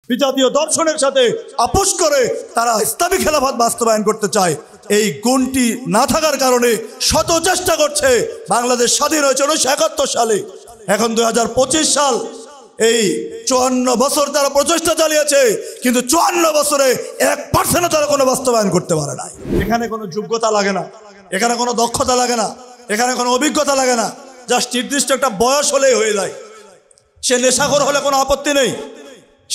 বিজাতীয় দর্শনের সাথে আপোষ করে তারা ইসলামী খেলাফত বাস্তবায়ন করতে চায়। এই গুণটি না থাকার কারণে শত চেষ্টা করছে। বাংলাদেশ স্বাধীন হয়েছে 1971 সালে, এখন 2025 সাল। এই 54 বছর তারা প্রচেষ্টা চালিয়েছে, কিন্তু 54 বছরে 1% তারা কোনো বাস্তবায়ন করতে পারে না। এখানে কোনো যোগ্যতা লাগে না, এখানে কোনো দক্ষতা লাগে না, এখানে কোনো অভিজ্ঞতা লাগে না। জাস্ট নির্দিষ্ট একটা বয়স হলেই হয়ে যায়। সে নেশাখোর হলে কোনো আপত্তি নেই,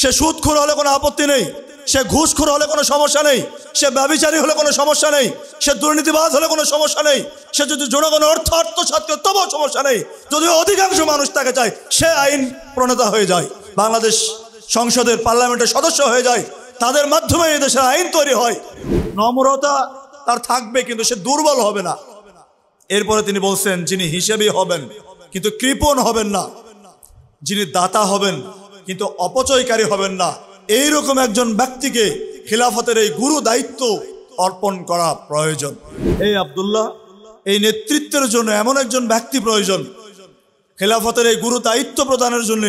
সে সুদখোর হলে কোনো আপত্তি নেই, সে ঘুষখোর হলে কোনো সমস্যা নেই, সে ব্যভিচারী হলে কোনো সমস্যা নেই, সে দুর্নীতিবাজ হলে কোনো সমস্যা নেই, সে যদি জনগণের অর্থ আত্মসাৎ করে তবুও সমস্যা নেই। যদি অধিকাংশ মানুষ তাকে চায়, সে আইন প্রণেতা হয়ে যায়, বাংলাদেশ সংসদের পার্লামেন্টের সদস্য হয়ে যায়। তাদের মাধ্যমে এই দেশের আইন তৈরি হয়। নম্রতা তার থাকবে, কিন্তু সে দুর্বল হবে না। এরপরে তিনি বলছেন, যিনি হিসেবে হবেন কিন্তু কৃপণ হবেন না, যিনি দাতা হবেন কিন্তু অপচয়কারী হবেন না, এইরকম একজন ব্যক্তিকে খিলাফতের এই গুরু দায়িত্ব অর্পণ করা প্রয়োজন। এই আব্দুল্লাহ, এই নেতৃত্বের জন্য এমন একজন ব্যক্তি প্রয়োজন, খিলাফতের এই গুরু দায়িত্ব প্রদানের জন্য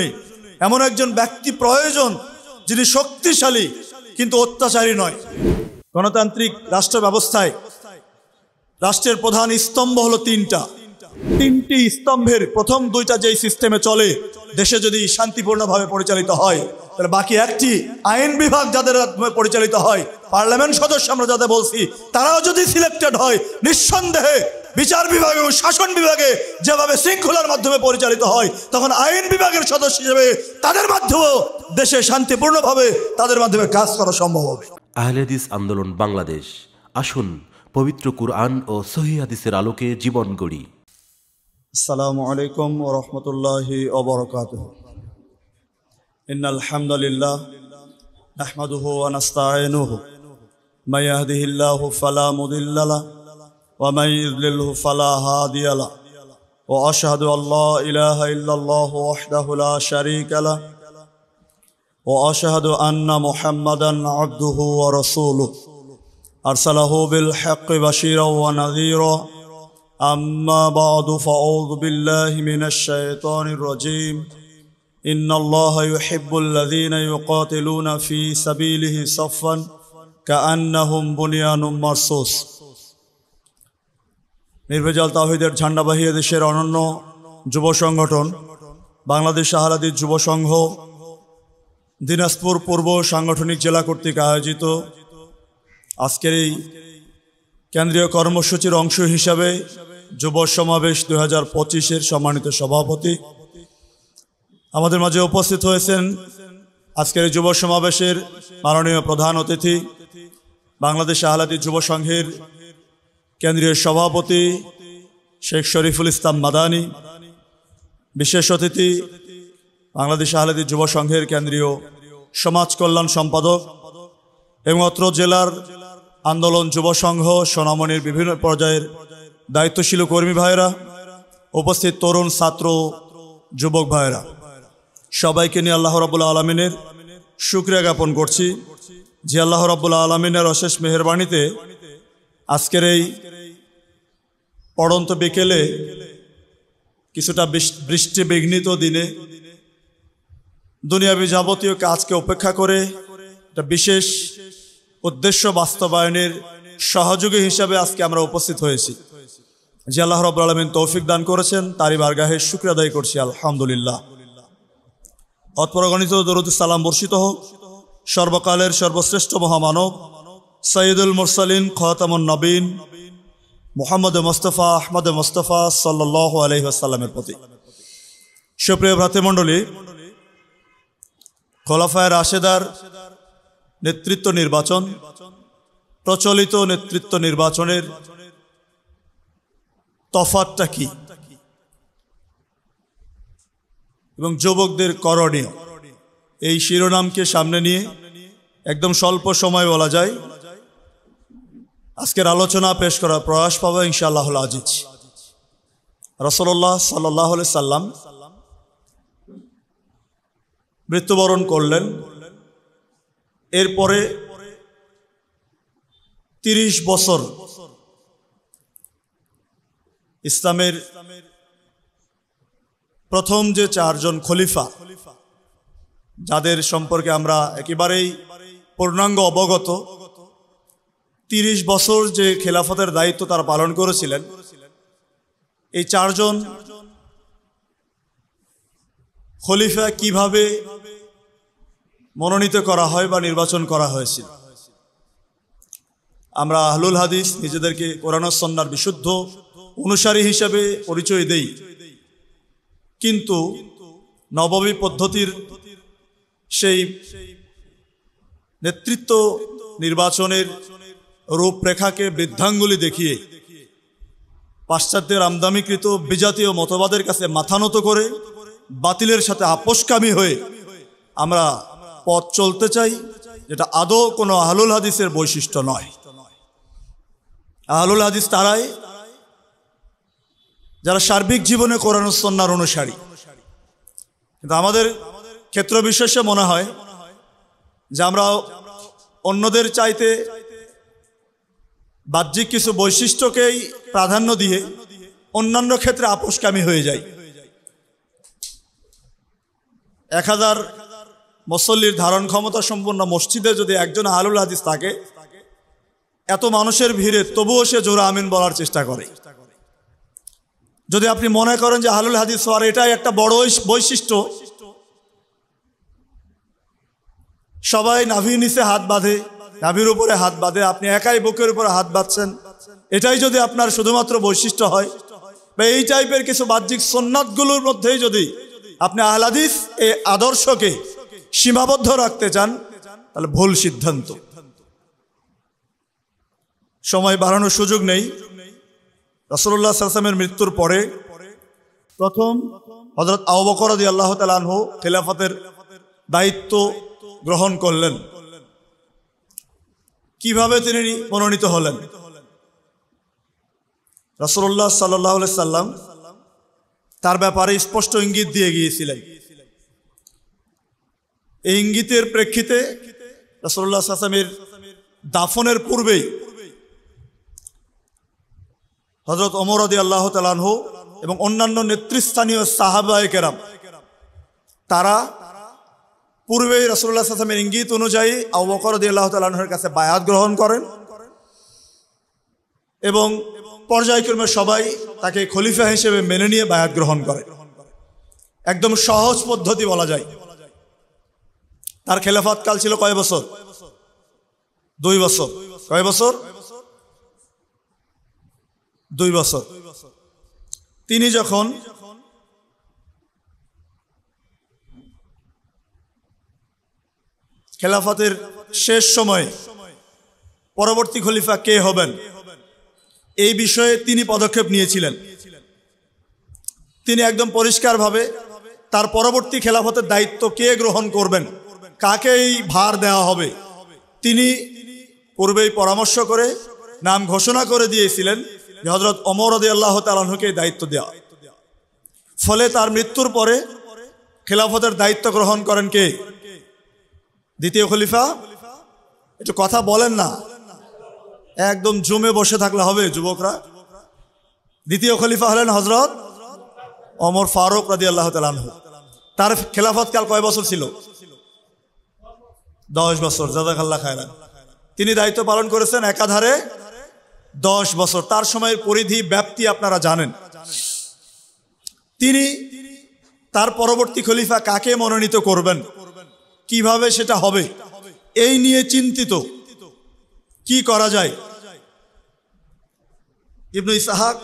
এমন একজন ব্যক্তি প্রয়োজন, যিনি শক্তিশালী কিন্তু অত্যাচারী নয়। গণতান্ত্রিক রাষ্ট্র ব্যবস্থায় রাষ্ট্রের প্রধান স্তম্ভ হলো তিনটি স্তম্ভের প্রথম দুইটা যেই সিস্টেমে চলে, দেশে যদি শান্তিপূর্ণভাবে পরিচালিত হয়, তাহলে বাকি একটি আইন বিভাগ যাদের মাধ্যমে পরিচালিত হয়, পার্লামেন্ট সদস্য আমরা যাদের বলছি, তারাও যদি সিলেক্টেড হয়, নিঃসন্দেহে বিচার বিভাগ এবং শাসন বিভাগে যেভাবে শৃঙ্খলার মাধ্যমে পরিচালিত হয়, তখন আইন বিভাগের সদস্য হিসেবে তাদের মাধ্যমেও দেশে শান্তিপূর্ণভাবে তাদের মাধ্যমে কাজ করা সম্ভব হবে। আহলে হাদিস আন্দোলন বাংলাদেশ, আসুন পবিত্র কুরআন ও সহিহ হাদিসের আলোকে জীবন গড়ি। আসসালামু আলাইকুম ওয়া রাহমাতুল্লাহি ওয়া বারাকাতুহু। ইন্নাল হামদুলিল্লাহ নাহমাদুহু ওয়া নাস্তাঈনুহু মা ইয়াহদিহিল্লাহু ফালা মুদিল্লা লাহু ওয়া মান ইযলিলহু ফালা হাদিয়া লাহু ওয়া আশহাদু আল্লা ইলাহা ইল্লাল্লাহু ওয়াহদাহু লা শারীকা লাহু ওয়া আশহাদু আন্না মুহাম্মাদান আবদুহু ওয়া রাসূলুহু আরসালাহু বিল হাক্কি বাশীরাও ওয়া নাযীরা। أما بعد فأعوذ بالله من الشيطان الرجيم إن الله يحب الذين يقاتلون في سبيله صفا كأنهم بنيان مرصوص। নির্ভেজাল তাওহীদের ঝান্ডাবাহী দেশের অনন্য যুব সংগঠন বাংলাদেশ আহলে হাদিস যুব সংঘ দিনাজপুর পূর্ব সাংগঠনিক জেলা কর্তৃক আয়োজিত আজকের এই কেন্দ্রীয় কর্মসূচির অংশ হিসাবে যুব সমাবেশ 2025-এর সম্মানিত সভাপতি আমাদের মাঝে উপস্থিত হয়েছেন। আজকের যুব সমাবেশের মাননীয় প্রধান অতিথি, বাংলাদেশ আহলে হাদিস যুব সংঘের কেন্দ্রীয় সভাপতি শেখ শরীফুল ইসলাম মাদানী, বিশেষ অতিথি বাংলাদেশ আহলে হাদিস যুব সংঘের কেন্দ্রীয় সমাজ কল্যাণ সম্পাদক এবং অত্র জেলার আন্দোলন যুব সংঘ সোনামণির বিভিন্ন পর্যায়ের দায়িত্বশীল কর্মী ভাইরা, উপস্থিত তরুণ ছাত্র যুবক ভাইরা, সবাইকে নিয়ে আল্লাহ রাব্বুল আলামিনের শুকরিয়া জ্ঞাপন করছি যে আল্লাহ রাব্বুল আলামিনের অশেষ মেহেরবানিতে আজকের এই পড়ন্ত বিকেলে কিছুটা বৃষ্টি বিঘ্নিত দিনে দুনিয়াবি যাবতীয় কাজকে উপেক্ষা করে একটা বিশেষ উদ্দেশ্য বাস্তবায়নের সহযোগী হিসাবে আজকে আমরা উপস্থিত হয়েছি। যে আল্লাহ রাব্বুল আলামিন তৌফিক দান করেছেন, তারই বারগাহে শুকরিয়া আদায় করছি আলহামদুলিল্লাহ। অতঃপরগণিত দরুদ সালাম বর্ষিত হোক সর্বকালের সর্বশ্রেষ্ঠ মহামানব সৈয়দুল মুরসালিন খাতামুন নবীন মুহাম্মদ মুস্তাফা আহমদ মুস্তাফা সাল্লাল্লাহু আলাইহি ওয়াসাল্লামের প্রতি। সুপ্রিয় ভ্রাতৃমণ্ডলী, খোলাফায়ে রাশেদার নেতৃত্ব নির্বাচন, প্রচলিত নেতৃত্ব নির্বাচনের তফাৎটা কি এবং যুবকদের করণীয়, এই শিরোনামকে সামনে নিয়ে একদম স্বল্প সময় বলা যায় আজকের আলোচনা পেশ করার প্রয়াস পাবো ইনশাআল্লাহুল আজিজ। রাসূলুল্লাহ সাল্লাল্লাহু আলাইহি সাল্লাম মৃত্যুবরণ করলেন। এরপরে 30 বছর যাদের সম্পর্কে আমরা একেবারেই পূর্ণাঙ্গ অবগত, 30 বছর যে খেলাফতের দায়িত্ব তারা পালন করেছিলেন, এই 4 জন খলিফা কিভাবে মনোনীত করা হয় বা নির্বাচন করা হয়েছিল। আমরা আহলুল হাদিস নিজেদেরকে কোরআন ও সুন্নাহর বিশুদ্ধ অনুসারী হিসেবে পরিচয় দেই, কিন্তু নববী পদ্ধতির সেই নেতৃত্ব নির্বাচনের রূপরেখাকে বৃদ্ধাঙ্গুলি দেখিয়ে পাশ্চাত্যের আমদানিকৃত বিজাতীয় মতবাদের কাছে মাথা নত করে বাতিলের সাথে আপোষকামী হয়ে আমরা পথ চলতে চাই, যেটা আদৌ কোনো আহলুল হাদিসের বৈশিষ্ট্য নয়। আহলুল হাদিস তারাই যারা সার্বিক জীবনে কোরআন ও সুন্নাহর অনুসারী। কিন্তু আমাদের ক্ষেত্র বিশেষে মনে হয় যে আমরা অন্যদের চাইতে বাহ্যিক কিছু বৈশিষ্ট্যকেই প্রাধান্য দিয়ে অন্যান্য ক্ষেত্রে আপোষকামী হয়ে যাই। 1000 মুসল্লির ধারণ ক্ষমতা সম্পন্ন মসজিদে যদি একজন আহলুল হাদিস থাকে, এত মানুষের ভিড়ে তবুও সে জোরে আমিন বলার চেষ্টা করে। যদি আপনি মনে করেন যে আহলুল হাদিস হওয়ার এটাই একটা বড় বৈশিষ্ট্য, সবাই নাভির নিচে হাত বাঁধে, নাভির উপরে হাত বাঁধে, আপনি একাই বুকের উপরে হাত বাঁধছেন, এটাই যদি আপনার শুধুমাত্র বৈশিষ্ট্য হয়, বা এই টাইপের কিছু বাহ্যিক সুন্নাতগুলোর মধ্যেই যদি আপনি আহলে হাদিস এই আদর্শকে সীমাবদ্ধ রাখতে চান, তাহলে ভুল সিদ্ধান্ত। সময় বাড়ানোর সুযোগ নেই। রাসূলুল্লাহ সাল্লাল্লাহু আলাইহি ওয়াসাল্লামের মৃত্যুর পরে প্রথম হযরত আবু বকর রাদিয়াল্লাহু তাআলা আনহু খেলাফতের দায়িত্ব গ্রহণ করলেন। কিভাবে তিনি মনোনীত হলেন? রাসূলুল্লাহ সাল্লাল্লাহু আলাইহি সাল্লাম তার ব্যাপারে স্পষ্ট ইঙ্গিত দিয়ে গিয়েছিলেন। এই ইঙ্গিতের প্রেক্ষিতে রাসূলুল্লাহ সাল্লাল্লাহু আলাইহি ওয়াসাল্লামের দাফনের পূর্বেই হযরত ওমর রাদিয়াল্লাহু তাআলা আনহু এবং অন্যান্য নেতৃস্থানীয় সাহাবায়ে কেরাম তারা পূর্বেই রাসূলুল্লাহ সাল্লাল্লাহু আলাইহি ওয়াসাল্লামের ইঙ্গিত অনুযায়ী আবু বকর রাদিয়াল্লাহু তাআলা আনহুর কাছে বায়াত গ্রহণ করেন এবং পর্যায়ক্রমে সবাই তাকে খলিফা হিসেবে মেনে নিয়ে বায়াত গ্রহণ করে। একদম সহজ পদ্ধতি বলা যায়। তার খেলাফত কাল ছিল কয় বছর? 2 বছর। কয় বছর? 2 বছর। তিনি যখন খেলাফতের শেষ সময়ে পরবর্তী খলিফা কে হবেন এই বিষয়ে তিনি পদক্ষেপ নিয়েছিলেন। তিনি একদম পরিষ্কারভাবে তার পরবর্তী খেলাফতের দায়িত্ব কে গ্রহণ করবেন, কাকে এই ভার দেওয়া হবে, তিনি পূর্বেই পরামর্শ করে নাম ঘোষণা করে দিয়েছিলেন যে হযরত ওমর রাদিয়াল্লাহু তাআলা আনহুকে দায়িত্ব দেওয়া। ফলে তার মৃত্যুর পরে খেলাফতের দায়িত্ব গ্রহণ করেন কে? দ্বিতীয় খলিফা। একটু কথা বলেন না, একদম জমে বসে থাকলে হবে যুবকরা। দ্বিতীয় খলিফা হলেন হযরত ওমর ফারুক রাদিয়াল্লাহু তাআলা আনহু। তার খেলাফত কাল কয় বছর ছিল? 10 বছর। জাযাকাল্লাহ খায়রান। তিনি দায়িত্ব পালন করেছেন একাধারে 10 বছর। তার সময়ের পরিধি ব্যাপ্তি আপনারা জানেন। তিনি তার পরবর্তী খলিফা কাকে মনোনীত করবেন, কিভাবে সেটা হবে, এই নিয়ে চিন্তিত। কি করা যায়? ইবনে ইসহাক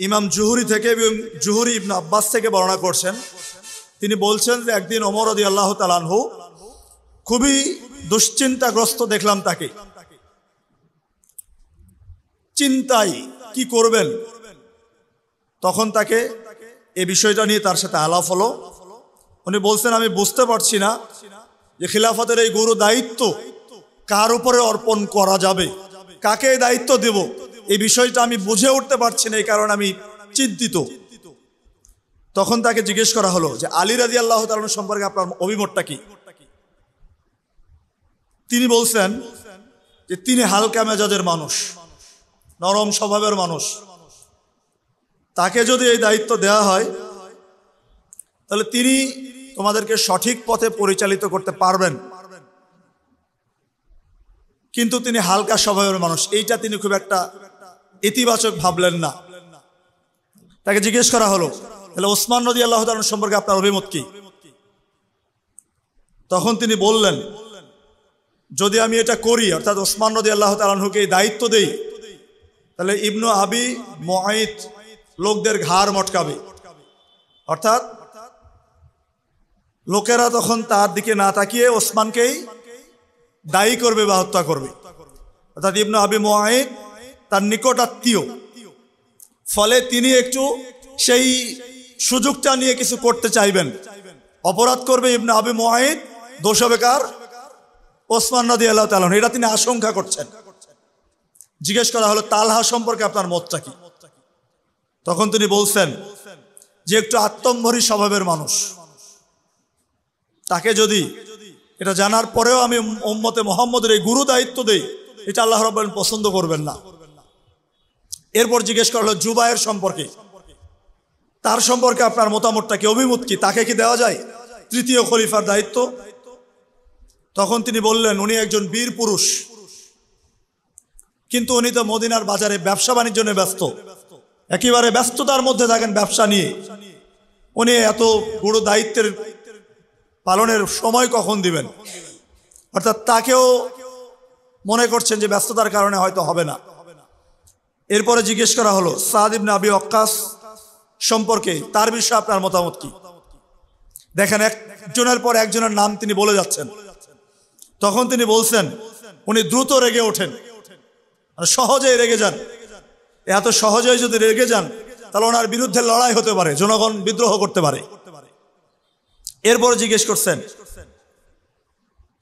ইমাম জুহরি থেকে এবং জুহরি ইবনে আব্বাস থেকে বর্ণনা করছেন। তিনি বলছেন যে একদিন ওমর রাদিয়াল্লাহু তাআলা আনহু খুবই দুশ্চিন্তাগ্রস্ত দেখলাম তাকে। চিন্তায় কি করবেন, তখন তাকে এই বিষয়টা নিয়ে তার সাথে আলাপ হলো। উনি বলছেন, আমি বুঝতে পারছি না যে খিলাফতের এই গুরু দায়িত্ব কার উপরে অর্পণ করা যাবে, কাকে দায়িত্ব দেব, এই বিষয়টা আমি বুঝে উঠতে পারছি না, এই কারণে আমি চিন্তিত। তখন তাকে জিজ্ঞেস করা হলো যে আলী রাদিয়াল্লাহু তাআলা আনহু সম্পর্কে আপনার অভিমতটা কি? তিনি বলছেন যে তিনি হালকা মেজাজের মানুষ, নরম স্বভাবের মানুষ, তাকে যদি এই দায়িত্ব দেওয়া হয় তাহলে তিনি তোমাদেরকে সঠিক পথে পরিচালিত করতে পারবেন, কিন্তু তিনি হালকা স্বভাবের মানুষ, এইটা তিনি খুব একটা ইতিবাচক ভাবলেন না। তাকে জিজ্ঞেস করা হলো, তাহলে ওসমান রাদিয়াল্লাহু তাআলা সম্পর্কে আপনার অভিমত কি? তখন তিনি বললেন, যদি আমি এটা করি, অর্থাৎ ওসমান রাদিয়াল্লাহু তাআলাকে এই দায়িত্ব দেই, তাহলে ইবনু আবি মুআইত লোকদের ঘাড় মটকাবে, অর্থাৎ লোকেরা তখন তার দিকে না তাকিয়ে ওসমানকেই দায়ী করবে বা হত্যা করবে। অর্থাৎ ইবনু আবি মুআইত তার নিকট আত্মীয়, ফলে তিনি একটু সেই সুযোগটা নিয়ে কিছু করতে চাইবেন, অপরাধ করবে ইবনু আবি মুআইত, দোষ হবে কার? ওসমান রাদিয়াল্লাহু তাআলা, এটা তিনি আশঙ্কা করছেন। জিজ্ঞেস করা হলো, তালহা সম্পর্কে আপনার মতটা কি? তখন তিনি বলছেন যে একটু আত্মম্ভরী স্বভাবের মানুষ, তাকে যদি এটা জানার পরেও আমি উম্মতে মুহাম্মদের এই গুরু দায়িত্ব দেই, এটা আল্লাহ রাব্বুল আলামিন পছন্দ করবেন না। এরপর জিজ্ঞেস করা হলো জুবায়ের সম্পর্কে, তার সম্পর্কে আপনার মতামতটা কি, অভিমত কি, তাকে কি দেওয়া যায় তৃতীয় খলিফার দায়িত্ব? তখন তিনি বললেন, উনি একজন বীর পুরুষ, কিন্তু উনি তো মদিনার বাজারে ব্যবসা বাণিজ্য নিয়ে ব্যস্ত, একেবারে ব্যস্ততার মধ্যে থাকেন ব্যবসা নিয়ে, উনি এত বড় দায়িত্বের পালনের সময় কখন দিবেন? অর্থাৎ তাকেও মনে করছেন যে ব্যস্ততার কারণে হয়তো হবে না। এরপরে জিজ্ঞেস করা হলো সাদ ইবনে আবি ওয়াক্কাস সম্পর্কে, তার বিষয়ে আপনার মতামত কি? দেখেন, একজনের পর একজনের নাম তিনি বলে যাচ্ছেন। তখন তিনি বলছেন, উনি দ্রুত রেগে ওঠেন, সহজেই রেগে যান, এত সহজেই যদি রেগে যান তাহলে ওনার বিরুদ্ধে লড়াই হতে পারে, জনগণ বিদ্রোহ করতে পারে। এরপরে জিজ্ঞেস করছেন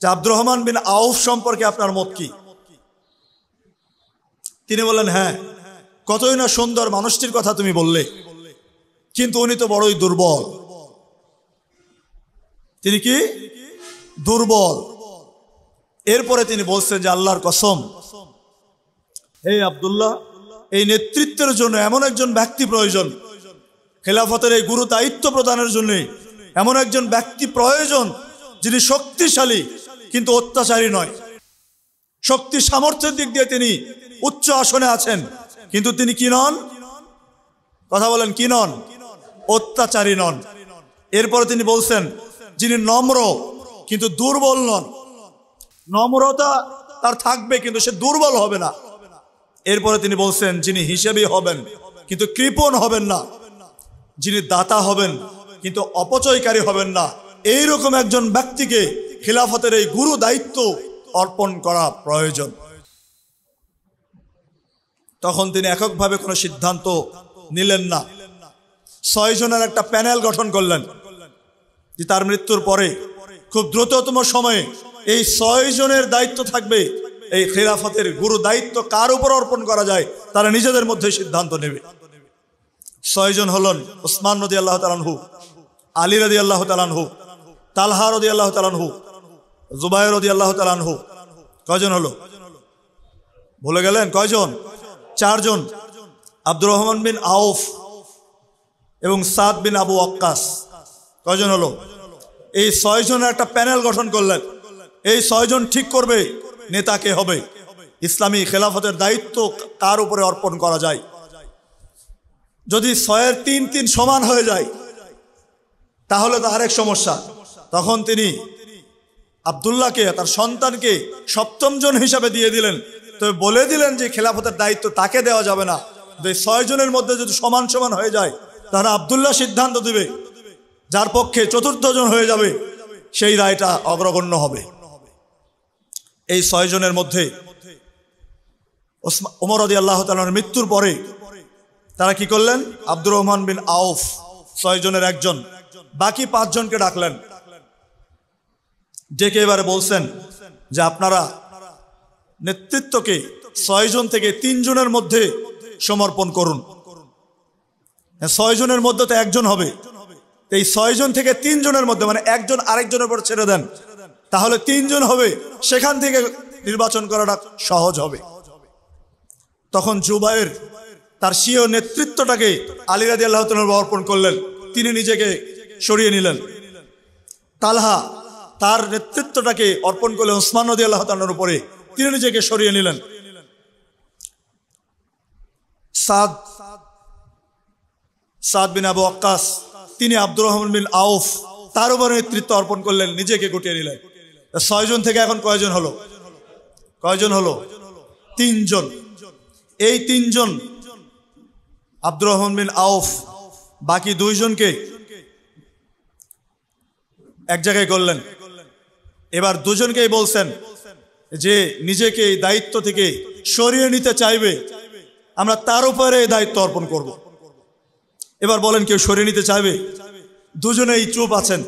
যে আব্দুর রহমান বিন আউফ সম্পর্কে আপনার মত কি? তিনি বললেন, হ্যাঁ, কতই না সুন্দর মানুষটির কথা তুমি বললে, কিন্তু উনি তো বড়ই দুর্বল। তিনি কি দুর্বল? এরপরে তিনি বলছেন যে আল্লাহর কসম, হে আব্দুল্লাহ, এই নেতৃত্বের জন্য এমন একজন ব্যক্তি প্রয়োজন, খেলাফতের এই গুরু দায়িত্ব প্রদানের জন্য এমন একজন ব্যক্তি প্রয়োজন যিনি শক্তিশালী কিন্তু অত্যাচারী নয়। শক্তি সামর্থ্যের দিক দিয়ে তিনি উচ্চ আসনে আছেন, কিন্তু তিনি কি নন? কথা বলেন, কি নন? অত্যাচারী নন। এরপরে তিনি বলছেন, যিনি নম্র কিন্তু দুর্বল নন, নম্রতা তার থাকবে কিন্তু সে দুর্বল হবে না। এরপরে তিনি বলছেন, যিনি হিসেবে হবেন কিন্তু কৃপণ হবেন না, যিনি দাতা হবেন কিন্তু অপচয়কারী হবেন না, এইরকম একজন ব্যক্তিকে খিলাফতের এই গুরু দায়িত্ব অর্পণ করা প্রয়োজন। তখন তিনি এককভাবে কোনো সিদ্ধান্ত নিলেন না, 6 জনের একটা প্যানেল গঠন করলেন যে তার মৃত্যুর পরে খুব দ্রুততম সময়ে এই 6 জনের দায়িত্ব থাকবে, এই খিলাফতের গুরু দায়িত্ব কার উপর অর্পণ করা যায় তারা নিজেদের মধ্যে সিদ্ধান্ত নেবে। 6 জন হলেন ওসমান রাদিয়াল্লাহু তাআলা আনহু, আলী রাদিয়াল্লাহু তাআলা আনহু, তালহা রাদিয়াল্লাহু তাআলা আনহু, জুবায়ের রাদিয়াল্লাহু তাআলা আনহু। কয়জন হলো? ভুলে গেলেন? কয়জন? 4 জন। আব্দুর রহমান বিন আউফ এবং সাদ বিন আবু ওয়াক্কাস। কয়জন হলো? এই 6 জনের একটা প্যানেল গঠন করলেন। এই 6 জন ঠিক করবে নেতা কে হবে, ইসলামী খেলাফতের দায়িত্ব কার উপরে অর্পণ করা যায়। যদি 6-এর 3-3 সমান হয়ে যায় তাহলে তো আরেক সমস্যা। তখন তিনি আব্দুল্লাহকে, তার সন্তানকে 7ম জন হিসাবে দিয়ে দিলেন। তবে বলে দিলেন যে খেলাফতের দায়িত্ব তাকে দেওয়া যাবে না, 6 জনের মধ্যে যদি সমান সমান হয়ে যায় তাহলে আব্দুল্লাহ সিদ্ধান্ত দিবে, যার পক্ষে 4র্থ জন হয়ে যাবে সেই রায়টা অগ্রগণ্য হবে। এই 6 জনের মধ্যে ওমর রাদিয়াল্লাহু তাআলার মৃত্যুর পরে তারা কি করলেন? আব্দুর রহমান বিন আউফ 6 জনের একজন, বাকি 5 জনকে ডাকলেন, ডেকে এবারে বলছেন যে আপনারা নেতৃত্বকে 6 জন থেকে 3 জনের মধ্যে সমর্পণ করুন। 6 জনের মধ্যে তো একজন হবে, এই 6 জন থেকে 3 জনের মধ্যে, মানে একজন আরেকজনের উপর ছেড়ে দেন, তাহলে 3 জন হবে, সেখান থেকে নির্বাচন করাটা সহজ হবে। তখন জুবায়ের তার স্বীয় নেতৃত্বটাকে আলী রাদিয়াল্লাহু তাআলা অর্পণ করলেন। তিনি নিজেকে সরিয়ে নিলেন। তালহা তার নেতৃত্বটাকে অর্পণ করলেন ওসমান রাদিয়াল্লাহু তাআলার উপরে, তিনি নিজেকে সরিয়ে নিলেন। সাদ বিন আবু ওয়াক্কাস তিনি আব্দুর রহমান বিন আউফ তার উপরে নেতৃত্ব অর্পণ করলেন, নিজেকে গুটিয়ে নিলেন। 6 জন থেকে এখন কয়জন হলো? কয়জন হলো? 3 জন। এই 3 জন আব্দুর রহমান বিন আউফ বাকি 2 জনকে এক জায়গায় করলেন। এবার 2 জনকেই বলছেন যে নিজেকে এই দায়িত্ব থেকে সরিয়ে নিতে চাইবে, আমরা তার উপরে এই দায়িত্ব অর্পণ করব। এবার বলেন কেউ সরিয়ে নিতে চাইবে? 2 জনেই চুপ আছেন।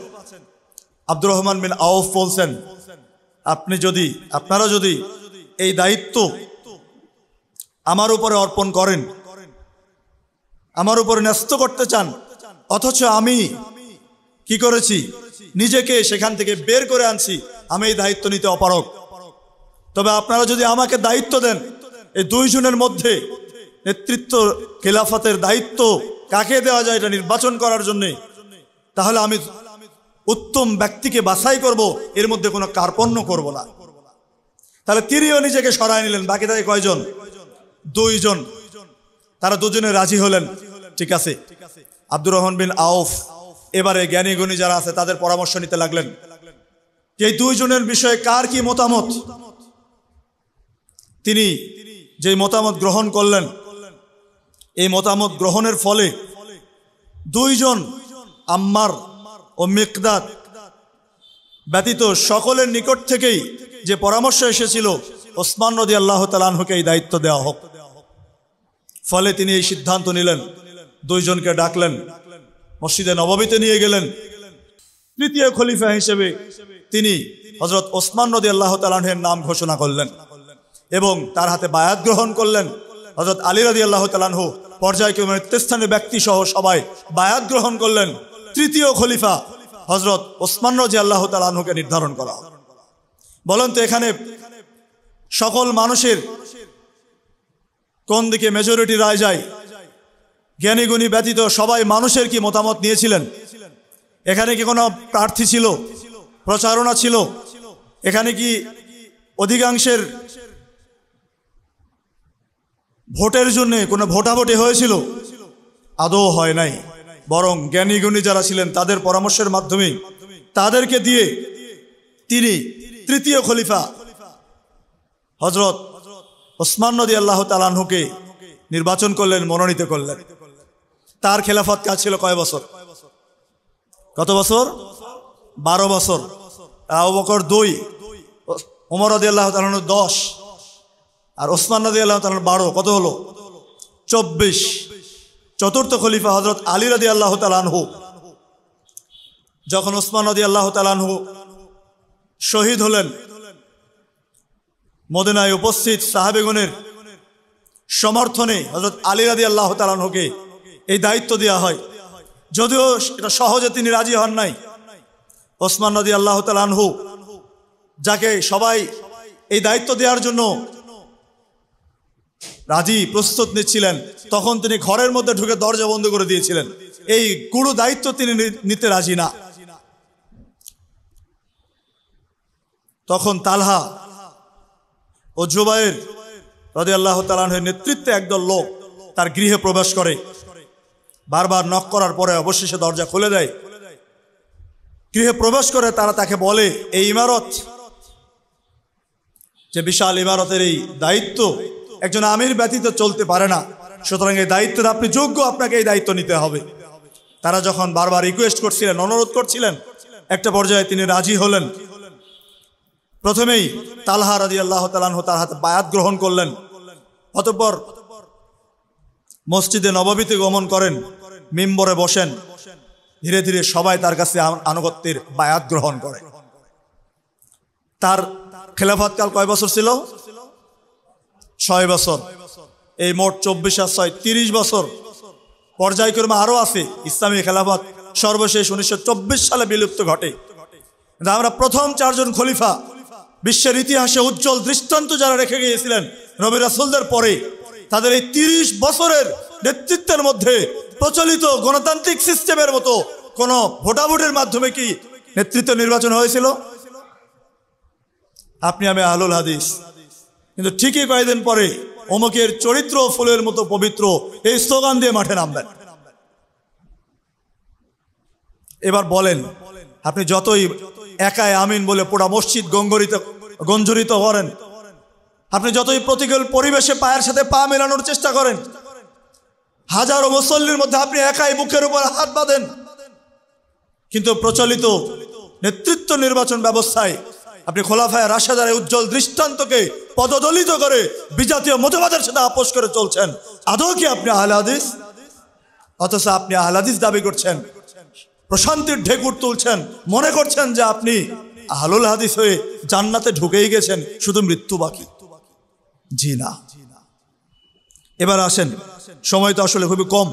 আব্দুর রহমান বিন আউফ বলছেন, আপনারা যদি এই দায়িত্ব আমার উপরে অর্পণ করেন, আমার উপরে ন্যস্ত করতে চান, অথচ আমি কি করেছি, নিজেকে সেখান থেকে বের করে আনছি, আমি এই দায়িত্ব নিতে অপারগ। তবে আপনারা যদি আমাকে দায়িত্ব দেন, এই 2 জনের মধ্যে নেতৃত্ব খেলাফতের দায়িত্ব কাকে দেওয়া যায় এটা নির্বাচন করার জন্য, তাহলে আমি উত্তম ব্যক্তিকে বাছাই করব, এর মধ্যে কোনো কার্পণ্য করব না। তাহলে তিনিও নিজেকে সরায় নিলেন। বাকি থাকে কয়জন? 2 জন। তারা 2 জনে রাজি হলেন, ঠিক আছে। আব্দুর রহমান বিন আউফ এবারে জ্ঞানী গুণী যারা আছে তাদের পরামর্শ নিতে লাগলেন যে এই 2 জনের বিষয়ে কার কি মতামত। তিনি যে মতামত গ্রহণ করলেন, এই মতামত গ্রহণের ফলে 2 জন আম্মার ও মিকদাদ ব্যতীত সকলের নিকট থেকেই যে পরামর্শ এসেছিল ওসমান রাদিয়াল্লাহু তাআলা আনহুকে এই দায়িত্ব দেওয়া হোক। ফলে তিনি এই সিদ্ধান্ত নিলেন, 2 জনকে ডাকলেন, মসজিদে নববীতে নিয়ে গেলেন। 3য় খলিফা হিসেবে তিনি হযরত ওসমান রাদিয়াল্লাহু তাআলা আনহুর নাম ঘোষণা করলেন এবং তার হাতে বায়াত গ্রহণ করলেন। হযরত আলী রাদিয়াল্লাহু তাআলা আনহু পর্যায়ক্রমে নেতৃস্থানীয় ব্যক্তি সহ সবাই বায়াত গ্রহণ করলেন। 3য় খলিফা হযরত ওসমান রাদিয়াল্লাহু তাআলা আনহুকে নির্ধারণ করা। বলেন তো এখানে সকল মানুষের কোন দিকে মেজরিটি রায় যায়? জ্ঞানী গুণী ব্যতীত সবাই মানুষের কি মতামত নিয়েছিলেন? এখানে কি কোনো প্রার্থী ছিল, প্রচারণা ছিল? এখানে কি অধিকাংশের ভোটের জন্য কোনো ভোটাভুটি হয়েছিল? আদৌ হয় নাই। বরং জ্ঞানী গুণী যারা ছিলেন তাদের পরামর্শের মাধ্যমে তাদেরকে দিয়ে তিনি 3য় খলিফা হযরত ওসমান রাদিয়াল্লাহু তাআলা আনহুকে নির্বাচন করলেন, মনোনীত করলেন। তার খেলাফত কাজ ছিল কয় বছর? কত বছর? 12 বছর। আবু বকর 2, ওমর রাদিয়াল্লাহু তাআলা আনহু 10 আর ওসমান রাদিয়াল্লাহু তাআলা 12, কত হলো? 24। 4র্থ খলিফা হযরত আলী রাদিয়াল্লাহু তাআলা আনহু যখন ওসমান রাদিয়াল্লাহু তাআলা আনহু শহীদ হলেন, মদিনায় উপস্থিত সাহাবেগণের সমর্থনে হযরত আলী রাদিয়াল্লাহু তাআলা আনহুকে এই দায়িত্ব দেওয়া হয়। যদিও এটা সহজে তিনি রাজি হন নাই। ওসমান রাদিয়াল্লাহু তাআলা আনহু যাকে সবাই এই দায়িত্ব দেওয়ার জন্য রাজি প্রস্তুত নিচ্ছিলেন, তখন তিনি ঘরের মধ্যে ঢুকে দরজা বন্ধ করে দিয়েছিলেন। এই গুরু দায়িত্ব তিনি নিতে রাজি না। তখন তালহা ও জুবায়ের রাদিয়াল্লাহু তাআলা আনহুর নেতৃত্বে একদল লোক তার গৃহে প্রবেশ করে। বারবার নক করার পরে অবশেষে দরজা খুলে দেয়। গৃহে প্রবেশ করে তারা তাকে বলে, এই ইমারত, যে বিশাল ইমারতের এই দায়িত্ব একজন আমির ব্যতীত চলতে পারে না, সুতরাং এই দায়িত্বের আপনি যোগ্য, আপনাকে এই দায়িত্ব নিতে হবে। তারা যখন বারবার রিকোয়েস্ট করছিলেন, অনুরোধ করছিলেন, একটা পর্যায়ে তিনি রাজি হলেন। প্রথমেই তালহা রাদিয়াল্লাহু তাআলা আনহু তার হাতে বায়াত গ্রহণ করলেন। অতঃপর মসজিদে নববীতে গমন করেন, মিম্বরে বসেন। ধীরে ধীরে সবাই তার কাছে আনুগত্যের বায়াত গ্রহণ করে। তার খেলাফতকাল কয় বছর ছিল? 6 বছর। এই মোট 24 আর 6 30 বছর। পর্যায়ক্রমে আরো আছে ইসলামী খেলাফত। সর্বশেষ 1924 সালে বিলুপ্ত ঘটে। আমরা প্রথম 4 জন খলিফা বিশ্বের ইতিহাসে উজ্জ্বল দৃষ্টান্ত যারা রেখে গিয়েছিলেন নবী রাসূলদের পরে, তাদের এই 30 বছরের নেতৃত্বের মধ্যে প্রচলিত গণতান্ত্রিক সিস্টেমের মতো কোনো ভোটাভুটির মাধ্যমে কি নেতৃত্ব নির্বাচন হয়েছিল? আপনি আমি আহলুল হাদিস, কিন্তু ঠিকই কয়েকদিন পরে অমুকের চরিত্র ফুলের মতো পবিত্র এই স্লোগান দিয়ে মাঠে নামবেন। এবার বলেন, আপনি যতই একাই আমিন বলে পুরা মসজিদ গঞ্জরিত করেন, আপনি যতই প্রতিকূল পরিবেশে পায়ের সাথে পা মেলানোর চেষ্টা করেন, হাজারো মুসল্লির মধ্যে আপনি একাই বুকের উপর হাত বাঁধেন, কিন্তু প্রচলিত নেতৃত্ব নির্বাচন ব্যবস্থায় আপনি খোলাফায়ে রাশেদার উজ্জ্বল দৃষ্টান্তকে পদদলিত করে বিজাতীয় মতবাদের সাথে আপোষ করে চলছেন। আদৌ কি আপনি আহলে হাদিস? অথচ আপনি আহলে হাদিস দাবি করছেন, প্রশান্তির ঢেকুর তুলছেন, মনে করছেন যে আপনি আহলুল হাদিস হয়ে জান্নাতে ঢুকেই গেছেন, শুধু মৃত্যু বাকি। জি না। এবার আসেন, সময় তো আসলে খুবই কম।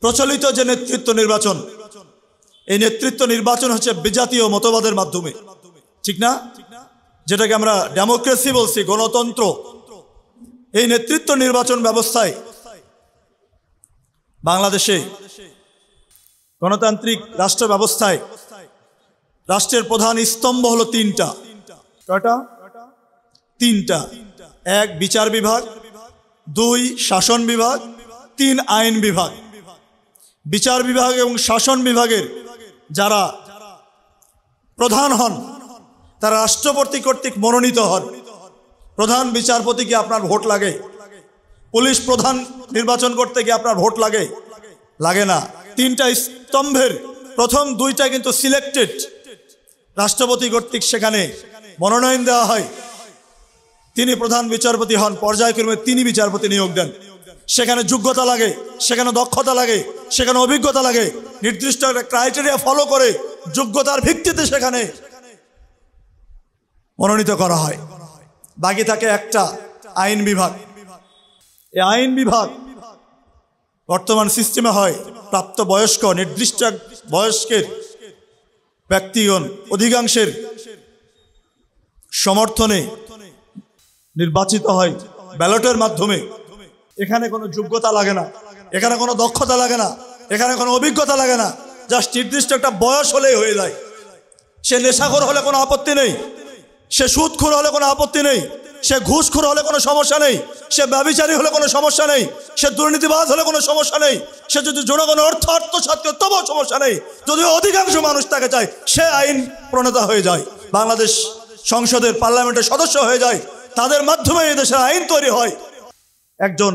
প্রচলিত যে নেতৃত্ব নির্বাচন, এই নেতৃত্ব নির্বাচন হচ্ছে বিজাতীয় মতবাদের মাধ্যমে, ঠিক না? যেটাকে আমরা ডেমোক্রেসি বলছি, গণতন্ত্র। এই নেতৃত্ব নির্বাচন ব্যবস্থায় বাংলাদেশে গণতান্ত্রিক রাষ্ট্র ব্যবস্থায় রাষ্ট্রের প্রধান স্তম্ভ হলো তিনটা। কয়টা? তিনটা। এক, বিচার বিভাগ; দুই, শাসন বিভাগ; তিন, আইন বিভাগ। বিচার বিভাগ এবং শাসন বিভাগের যারা প্রধান হন তারা রাষ্ট্রপতি কর্তৃক মনোনীত হন। প্রধান বিচারপতিকে আপনার ভোট লাগে? পুলিশ প্রধান নির্বাচন করতে গিয়ে আপনার ভোট লাগে? লাগে না। তিনটা স্তম্ভের প্রথম দুইটা কিন্তু সিলেক্টেড, রাষ্ট্রপতি কর্তৃক সেখানে মনোনয়ন দেওয়া হয়, তিনি প্রধান বিচারপতি হন, পর্যায়ক্রমে তিনি বিচারপতি নিয়োগ দেন। সেখানে যোগ্যতা লাগে, সেখানে দক্ষতা লাগে, সেখানে অভিজ্ঞতা লাগে, নির্দিষ্ট একটা ক্রাইটেরিয়া ফলো করে যোগ্যতার ভিত্তিতে সেখানে মনোনীত করা হয়। বাকি থাকে একটা, আইন বিভাগ। এই আইন বিভাগ বর্তমান সিস্টেমে হয় প্রাপ্তবয়স্ক, নির্দিষ্ট বয়স্কের ব্যক্তিগণ অধিকাংশের সমর্থনে নির্বাচিত হয় ব্যালটের মাধ্যমে। এখানে কোনো যোগ্যতা লাগে না, এখানে কোনো দক্ষতা লাগে না, এখানে কোনো অভিজ্ঞতা লাগে না, জাস্ট নির্দিষ্ট একটা বয়স হলেই হয়ে যায়। সে নেশাখোর হলে কোনো আপত্তি নেই, সে সুদখোর হলে কোনো আপত্তি নেই, সে ঘুষখোর হলে কোনো সমস্যা নেই, সে ব্যভিচারী হলে কোনো সমস্যা নেই, সে দুর্নীতিবাজ হলে কোনো সমস্যা নেই, সে যদি জনগণের অর্থ আত্মসাৎ করে তবুও সমস্যা নেই। যদিও অধিকাংশ মানুষ তাকে চায়, সে আইন প্রণেতা হয়ে যায়, বাংলাদেশ সংসদের পার্লামেন্টের সদস্য হয়ে যায়, তাদের মাধ্যমে এই দেশের আইন তৈরি হয়। একজন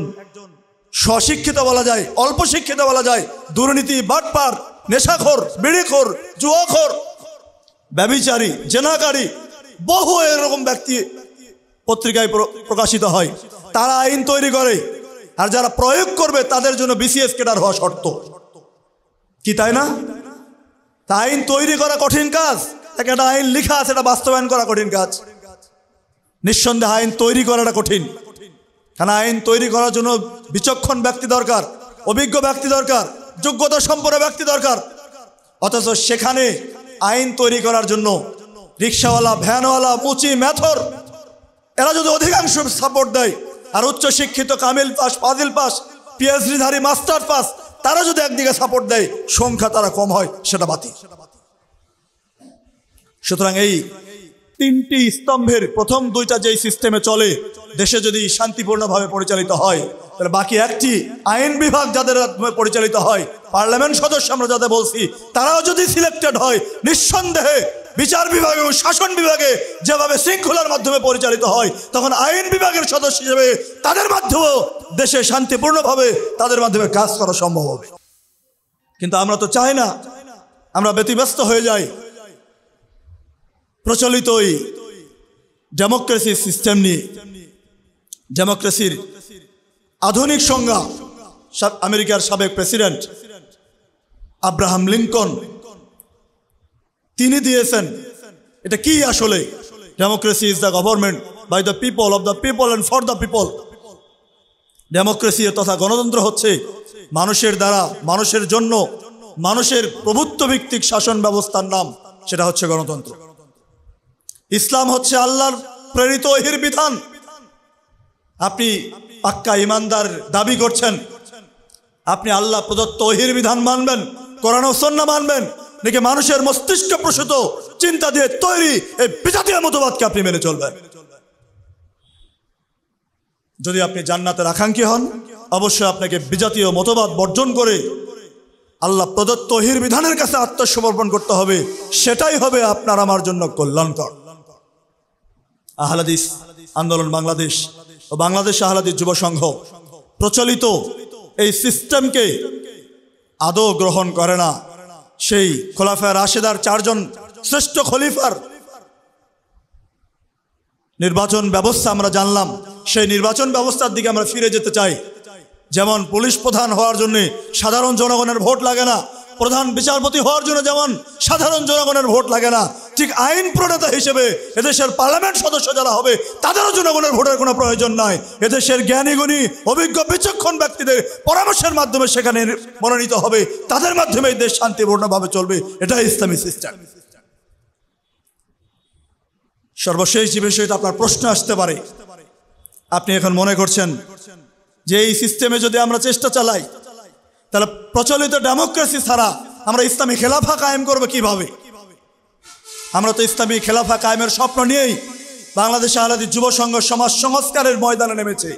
স্বশিক্ষিত বলা যায়, অল্প শিক্ষিত বলা যায়, দুর্নীতি, বাটপার, নেশাখোর, বিড়িখোর, জুয়াখোর, ব্যভিচারী, জেনাকারী, বহু এরকম ব্যক্তি পত্রিকায় প্রকাশিত হয়। তারা আইন তৈরি করে, আর যারা প্রয়োগ করবে তাদের জন্য বিসিএস ক্যাডার হওয়া শর্ত, কি তাই না? তা আইন তৈরি করা কঠিন কাজ, একটা আইন লেখা আছে, এটা বাস্তবায়ন করা কঠিন কাজ। নিঃসন্দেহে আইন তৈরি করাটা কঠিন, কারণ আইন তৈরি করার জন্য বিচক্ষণ ব্যক্তি দরকার, অভিজ্ঞ ব্যক্তি দরকার, যোগ্যতা সম্পন্ন ব্যক্তি দরকার। অথচ সেখানে আইন তৈরি করার জন্য রিক্সাওয়ালা, ভ্যানওয়ালা, মুচি, মেথর, এরা যদি অধিকাংশ সাপোর্ট দেয়, আর উচ্চ শিক্ষিত কামিল পাস, ফাজিল পাস, পিএইচডিধারী, মাস্টার পাস, তারা যদি একদিকে সাপোর্ট দেয়, সংখ্যা তারা কম হয়, সেটা বাতিল। সুতরাং এই তিনটি স্তম্ভের প্রথম দুইটা যেই সিস্টেমে চলে, দেশে যদি শান্তিপূর্ণভাবে পরিচালিত হয়, তাহলে বাকি একটি আইন বিভাগ যাদের মাধ্যমে পরিচালিত হয়, পার্লামেন্ট সদস্য আমরা যাদের বলছি, তারাও যদি সিলেক্টেড হয়, নিঃসন্দেহে বিচার বিভাগ এবং শাসন বিভাগে যেভাবে শৃঙ্খলার মাধ্যমে পরিচালিত হয়, তখন আইন বিভাগের সদস্য হিসেবে তাদের মাধ্যমেও দেশে শান্তিপূর্ণভাবে তাদের মাধ্যমে কাজ করা সম্ভব হবে। কিন্তু আমরা তো চাই না, আমরা ব্যতিব্যস্ত হয়ে যাই প্রচলিত ওই ডেমোক্রেসি সিস্টেম নিয়ে। ডেমোক্রেসির আধুনিক সংজ্ঞা আমেরিকার সাবেক প্রেসিডেন্ট আব্রাহাম লিঙ্কন তিনি দিয়েছেন। এটা কি আসলে? Democracy is the government by the people, of the people and for the people. Democracy তথা গণতন্ত্র হচ্ছে মানুষের দ্বারা, মানুষের জন্য, মানুষের প্রভুত্ব ভিত্তিক শাসন ব্যবস্থার নাম, সেটা হচ্ছে গণতন্ত্র। ইসলাম হচ্ছে আল্লাহর প্রেরিত ওহীর বিধান। আপনি পাক্কা ইমানদার দাবি করছেন, আপনি আল্লাহ প্রদত্ত ওহীর বিধান মানবেন, কোরআন ও সুন্নাহ মানবেন, নাকি মানুষের মস্তিষ্ক প্রসূত চিন্তা দিয়ে তৈরি এই বিজাতীয় মতবাদকে আপনি মেনে চলবেন? যদি আপনি জান্নাতের আকাঙ্ক্ষী হন, অবশ্যই আপনাকে বিজাতীয় মতবাদ বর্জন করে আল্লাহ প্রদত্ত ওহীর বিধানের কাছে আত্মসমর্পণ করতে হবে। সেটাই হবে আপনার আমার জন্য কল্যাণকর। আহলে হাদিস আন্দোলন বাংলাদেশ ও বাংলাদেশ আহলে হাদিস যুব সংঘ প্রচলিত এই সিস্টেমকে আদৌ গ্রহণ করে না। সেই খোলাফায়ে রাশেদার 4 জন শ্রেষ্ঠ খলিফার নির্বাচন ব্যবস্থা আমরা জানলাম, সেই নির্বাচন ব্যবস্থার দিকে আমরা ফিরে যেতে চাই। যেমন পুলিশ প্রধান হওয়ার জন্য সাধারণ জনগণের ভোট লাগে না, প্রধান বিচারপতি হওয়ার জন্য যেমন সাধারণ জনগণের ভোট লাগে না, ঠিক আইন প্রণেতা হিসেবে এদেশের পার্লামেন্ট সদস্য যারা হবে তাদেরও জনগণের ভোটের কোনো প্রয়োজন নাই। এদেশের জ্ঞানীগুণী অভিজ্ঞ বিচক্ষণ ব্যক্তিদের পরামর্শের মাধ্যমে সেখানে মনোনীত হবে, তাদের মাধ্যমে দেশ শান্তিপূর্ণভাবে চলবে। এটাই ইসলামী সিস্টেম। সর্বশেষ যে বিষয়টা আপনার প্রশ্ন আসতে পারে, আপনি এখন মনে করছেন যে এই সিস্টেমে যদি আমরা চেষ্টা চালাই তাহলে প্রচলিত ডেমোক্রেসি ছাড়া আমরা ইসলামী খেলাফা কায়েম করব কিভাবে? আমরা তো ইসলামী খেলাফা কায়েমের স্বপ্ন নিয়েই বাংলাদেশ আহলে হাদিস যুব সংঘ সমাজ সংস্কারের ময়দানে নেমেছে।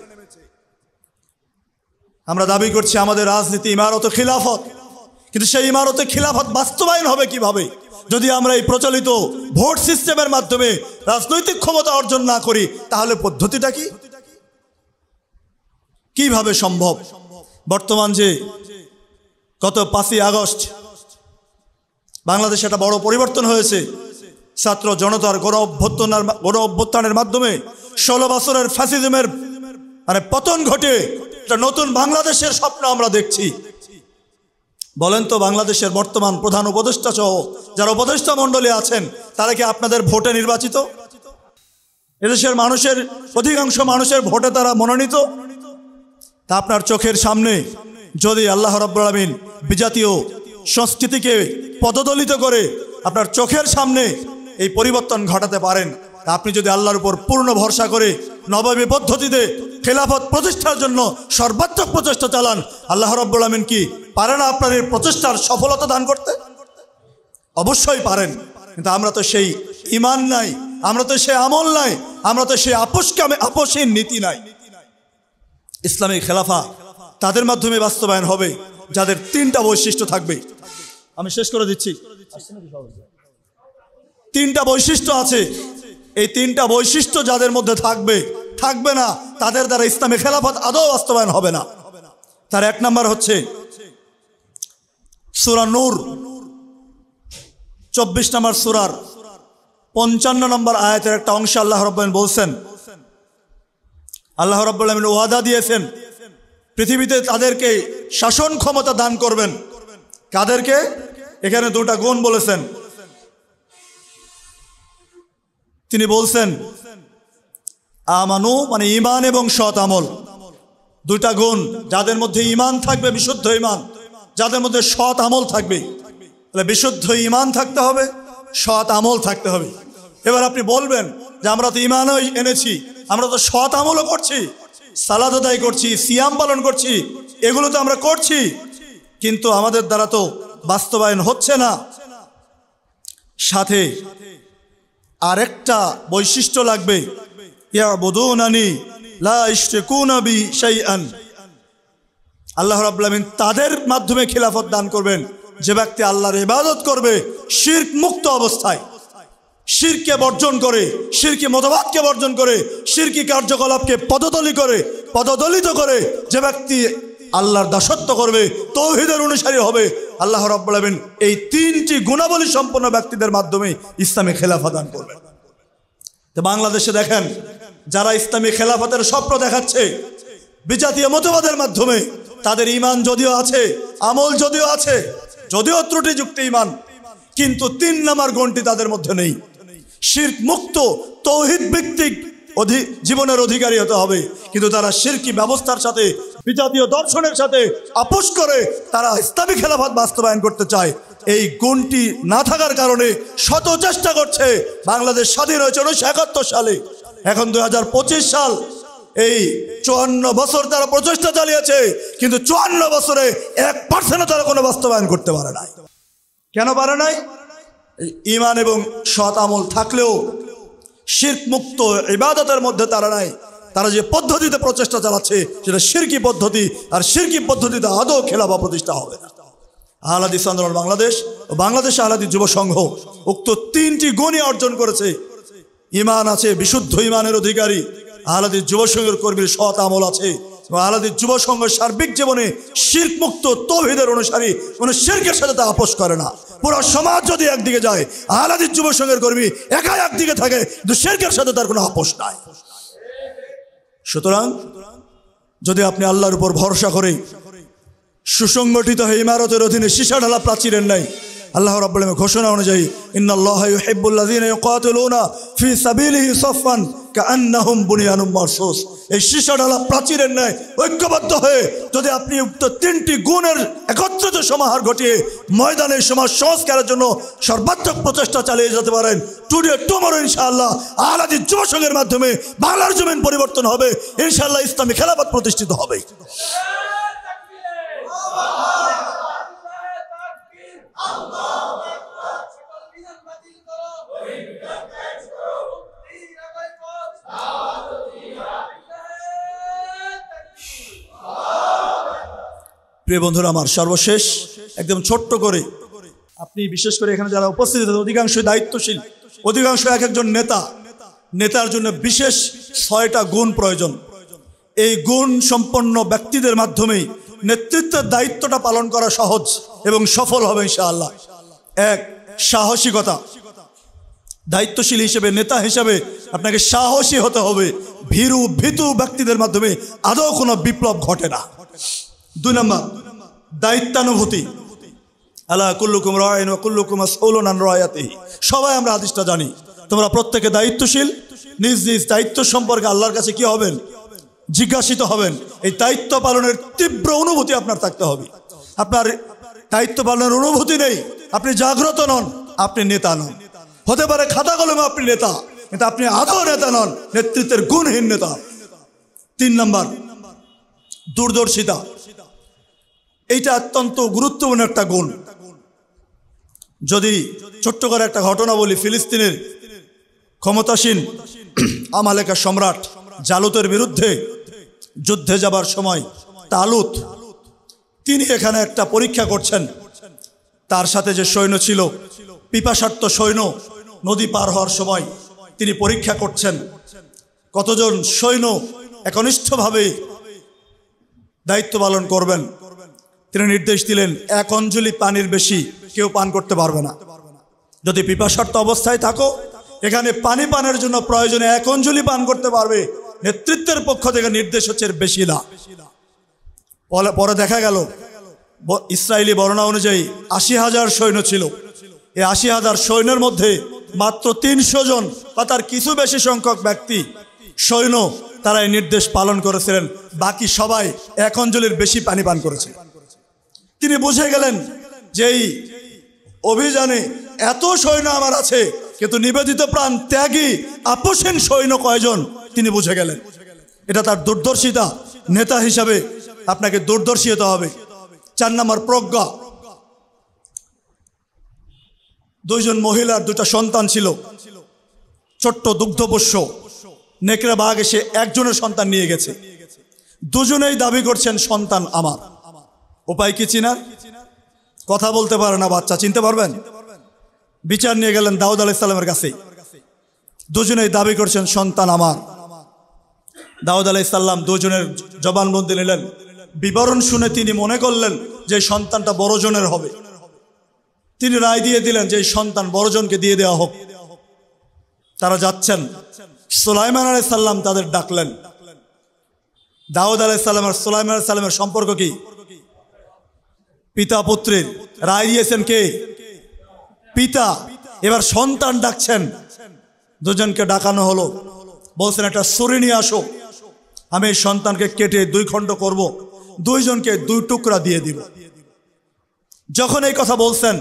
আমরা দাবি করছি আমাদের রাজনীতি ইমারত খিলাফত, কিন্তু সেই ইমারতে খিলাফত বাস্তবায়ন হবে কিভাবে যদি আমরা এই প্রচলিত ভোট সিস্টেমের মাধ্যমে রাজনৈতিক ক্ষমতা অর্জন না করি? তাহলে পদ্ধতিটা কি, কিভাবে সম্ভব? বর্তমান যে গত 5ই আগস্ট বাংলাদেশে একটা বড় পরিবর্তন হয়েছে, ছাত্র জনতার গণ অভ্যুত্থানের মাধ্যমে 16 বছরের ফ্যাসিজমের পতন ঘটে একটা নতুন বাংলাদেশের স্বপ্ন আমরা দেখছি। বলেন তো, বাংলাদেশের বর্তমান প্রধান উপদেষ্টা সহ যারা উপদেষ্টা মণ্ডলী আছেন তারা কি আপনাদের ভোটে নির্বাচিত? এদেশের মানুষের অধিকাংশ মানুষের ভোটে তারা মনোনীত? তা আপনার চোখের সামনে যদি আল্লাহ রাব্বুল আলামিন বিজাতীয় সংস্কৃতিকে পদদলিত করে আপনার চোখের সামনে এই পরিবর্তন ঘটাতে পারেন, তা আপনি যদি আল্লাহর উপর পূর্ণ ভরসা করে নববী পদ্ধতিতে খেলাফত প্রতিষ্ঠার জন্য সর্বাত্মক প্রচেষ্টা চালান, আল্লাহ রাব্বুল আলামিন কি পারে না আপনার এই প্রচেষ্টার সফলতা দান করতে? অবশ্যই পারেন। কিন্তু আমরা তো সেই ঈমান নাই, আমরা তো সেই আমল নাই, আমরা তো সেই আপোষহীন নীতি নাই। ইসলামিক খেলাফা তাদের মাধ্যমে বাস্তবায়ন হবে যাদের 3টা বৈশিষ্ট্য থাকবে। আমি শেষ করে দিচ্ছি। 3টা বৈশিষ্ট্য আছে। এই 3টা বৈশিষ্ট্য যাদের মধ্যে থাকবে না, তাদের দ্বারা ইসলামী খেলাফত আদৌ বাস্তবায়ন হবে না। তার 1 নম্বর হচ্ছে সূরা নূর 24 নম্বর সূরার 55 নম্বর আয়াতের একটা অংশ আল্লাহ রাব্বুল আলামিন বলছেন, আল্লাহ রাব্বুল আলামিন ওয়াদা দিয়েছেন পৃথিবীতে তাদেরকে শাসন ক্ষমতা দান করবেন। কাদেরকে? এখানে 2টা গুণ বলেছেন। তিনি বলছেন আমানু মানে ঈমান এবং সৎ আমল, 2টা গুণ। যাদের মধ্যে ঈমান থাকবে, বিশুদ্ধ ঈমান, যাদের মধ্যে সৎ আমল থাকবে। তাহলে বিশুদ্ধ ঈমান থাকতে হবে, সৎ আমল থাকতে হবে। এবার আপনি বলবেন যে আমরা তো ঈমানও এনেছি, আমরা তো সৎ আমলও করছি, সালাত আদায় করছি, সিয়াম পালন করছি, এগুলো তো আমরা করছি, কিন্তু আমাদের দ্বারা তো বাস্তবায়ন হচ্ছে না। সাথে আরেকটা বৈশিষ্ট্য লাগবে, ইয়াবুদুনানি লা ইশরিকুনা বি শাইআন। আল্লাহ রাব্বুল আলামিন তাদের মাধ্যমে খিলাফত দান করবেন যে ব্যক্তি আল্লাহর ইবাদত করবে শিরক মুক্ত অবস্থায়, শিরকে বর্জন করে, শিরকি মতবাদকে বর্জন করে, শিরকি কার্যকলাপকে পদদলিত করে যে ব্যক্তি আল্লাহর দাসত্ব করবে, তৌহিদের অনুসারী হবে, আল্লাহ রাব্বুল আলামিন এই 3টি গুণাবলী সম্পন্ন ব্যক্তিদের মাধ্যমে ইসলামী খেলাফত দান করবেন। তো বাংলাদেশে দেখেন যারা ইসলামী খেলাফতের স্বপ্ন দেখাচ্ছে বিজাতীয় মতবাদের মাধ্যমে, তাদের ঈমান যদিও আছে, আমল যদিও আছে, যদিও ত্রুটিযুক্ত ঈমান, কিন্তু 3 নম্বর গুণটি তাদের মধ্যে নেই। শিরক মুক্ত তৌহিদ ভিত্তিক জীবনের অধিকারী হতে হবে, কিন্তু তারা শিরকি ব্যবস্থার সাথে, বিজাতীয় দর্শনের সাথে আপোষ করে তারা ইসলামী খেলাফত বাস্তবায়ন করতে চায়। এই গুণটি না থাকার কারণে শত চেষ্টা করছে। বাংলাদেশ স্বাধীন হয়েছে 1971 সালে, এখন 2025 সাল। এই 54 বছর তারা প্রচেষ্টা চালিয়েছে, কিন্তু 54 বছরে 1% তারা কোনো বাস্তবায়ন করতে পারে নাই। কেন পারে নাই? ঈমান এবং সৎ আমল থাকলেও শিরক মুক্ত ইবাদতের মধ্যে তারা নাই। তারা যে পদ্ধতিতে প্রচেষ্টা চালাচ্ছে সেটা শিরকি পদ্ধতি, আর শিরকি পদ্ধতিতে আদৌ খেলাফত প্রতিষ্ঠা হবে না। আহলে হাদিস আন্দোলন বাংলাদেশ ও বাংলাদেশ আহলে হাদিস যুব সংঘ উক্ত 3টি গুণই অর্জন করেছে। ঈমান আছে, বিশুদ্ধ ঈমানের অধিকারী। আহলে হাদিস যুব সংঘের কর্মীর সৎ আমল আছে। আহলে হাদিস যুব সংঘের সার্বিক জীবনে শিরক মুক্ত তাওহীদের অনুসারী, কোনো শিরকের সাথে তা আপোষ করে না। পুরো সমাজ যদি একদিকে যায়, আহলে হাদিস যুব সংঘের কর্মী একাই একদিকে থাকে, কিন্তু শিরকের সাথে তার কোনো আপোষ নাই। সুতরাং যদি আপনি আল্লাহর উপর ভরসা করে সুসংগঠিত হয়ে ইমারতের অধীনে সীসা ঢালা প্রাচীরের নাই, আল্লাহ রাব্বুল আলামিনের ঘোষণা অনুযায়ী ইন্নাল্লাহা ইউহিব্বুল্লাযীনা ইউকাতিলুনা ফি সাবিলিহি সাফফান কাআন্নাহুম বুনিয়ানুম মারসুস। এই সীসা ঢালা প্রাচীরের ন্যায় ঐক্যবদ্ধ হয়ে যদি আপনি উক্ত 3টি গুণের একত্রিত সমাহার ঘটিয়ে ময়দানে সমাজ সংস্কারের জন্য সর্বাত্মক প্রচেষ্টা চালিয়ে যেতে পারেন, টুডে টুমরো ইনশাআল্লাহ আহলে হাদিস যুব সংঘের মাধ্যমে বাংলার জমিন পরিবর্তন হবে, ইনশাআল্লাহ ইসলামী খেলাফত প্রতিষ্ঠিত হবে। প্রিয় বন্ধুরা আমার, সর্বশেষ একদম ছোট্ট করে, আপনি বিশেষ করে এখানে যারা উপস্থিত আছেন অধিকাংশই দায়িত্বশীল, অধিকাংশ এক একজন নেতার জন্য বিশেষ 6টা গুণ প্রয়োজন। এই গুণ সম্পন্ন ব্যক্তিদের মাধ্যমেই নেতৃত্বের দায়িত্বটা পালন করা সহজ এবং সফল হবে ইনশাআল্লাহ। 1, সাহসিকতা। দায়িত্বশীল হিসেবে, নেতা হিসেবে আপনাকে সাহসী হতে হবে। ভীতু ব্যক্তিদের মাধ্যমে আদৌ কোনো বিপ্লব ঘটে না। 2 নম্বর, দায়িত্বানুভূতি। আলা কুল্লুকুম রাইন ওয়া কুল্লুকুম মাসউলুন আন রায়াতিহি। সবাই আমরা হাদিসটা জানি। তোমরা প্রত্যেকে দায়িত্বশীল, নিজ নিজ দায়িত্ব সম্পর্কে আল্লাহর কাছে কি হবেন? জিজ্ঞাসিত হবেন। এই দায়িত্ব পালনের তীব্র অনুভূতি আপনার থাকতে হবে। আপনার দায়িত্ব পালনের অনুভূতি নেই, আপনি জাগ্রত নন, আপনি নেতা নন। হতে পারে খাতা কলমে আপনি নেতা, কিন্তু আপনি আদৌ নেতা নন, নেতৃত্বের গুণহীন নেতা। 3 নম্বর, দূরদর্শিতা। এইটা অত্যন্ত গুরুত্বপূর্ণ একটা গুণ। যদি ছোট্ট করে একটা ঘটনা বলি, ফিলিস্তিনের ক্ষমতাসীন আমালেকা সম্রাট জালুতের বিরুদ্ধে যুদ্ধে যাবার সময় তালুত তিনি এখানে একটা পরীক্ষা করছেন। তার সাথে যে সৈন্য ছিল, পিপাসার্ত সৈন্য, নদী পার হওয়ার সময় তিনি পরীক্ষা করছেন কতজন সৈন্য একনিষ্ঠভাবে দায়িত্ব পালন করবেন। তিনি নির্দেশ দিলেন 1 অঞ্জলি পানির বেশি কেউ পান করতে পারবে না। যদি পিপাসার্ত অবস্থায় থাকো, এখানে পানি পানের জন্য প্রয়োজনে 1 অঞ্জলি পান করতে পারবে। নেতৃত্বের পক্ষ থেকে নির্দেশ হচ্ছে বেশি না। পরে দেখা গেল ইসরায়েলি বর্ণনা অনুযায়ী 80,000 সৈন্য ছিল। এই 80,000 সৈন্যের মধ্যে মাত্র 300 জন বা তার কিছু বেশি সংখ্যক ব্যক্তি সৈন্য তারা এই নির্দেশ পালন করেছিলেন। বাকি সবাই 1 অঞ্জলির বেশি পানি পান করেছে। তিনি বুঝে গেলেন যে এই অভিযানে এত সৈন্য আমার আছে, কিন্তু নিবেদিত প্রাণ ত্যাগী আপোষহীন সৈন্য কয়জন তিনি বুঝে গেলেন। এটা তার দূরদর্শিতা। নেতা হিসাবে আপনাকে দূরদর্শী হতে হবে। 4 নম্বর, প্রজ্ঞা। 2 জন মহিলার 2টা সন্তান ছিল, ছোট্ট দুগ্ধপোষ্য। নেকড়ে বাঘ এসে একজনের সন্তান নিয়ে গেছে। দুজনেই দাবি করছেন সন্তান আমার। উপায় কি চিনার? কথা বলতে পারে না বাচ্চা, চিনতে পারবেন? বিচার নিয়ে গেলেন দাউদ আলাইহিস সালামের কাছে। দুজনেই দাবি করছেন সন্তান আমার। দাউদ আলাইহিস সালাম দুজনের জবানবন্দি নিলেন। বিবরণ শুনে তিনি মনে করলেন যে সন্তানটা বড়জনের হবে। তিনি রায় দিয়ে দিলেন যে সন্তান বড়জনকে দিয়ে দেওয়া হোক। তারা যাচ্ছেন, সুলাইমান আলাইহিস সালাম তাদের ডাকলেন। দাউদ আলাইহিস সালাম আর সুলাইমান আলাইহিস সালামের সম্পর্ক কি? পিতা পুত্রের। রায় দিয়েছেন কে? পিতা। এবার সন্তান ডাকছেন। দুজনকে ডাকানো হলো। বলছেন একটা ছুরি নিয়ে আসো, আমি এই সন্তানকে কেটে 2 খণ্ড করব, 2 জনকে 2 টুকরা দিয়ে দিব। যখন এই কথা বলছেন,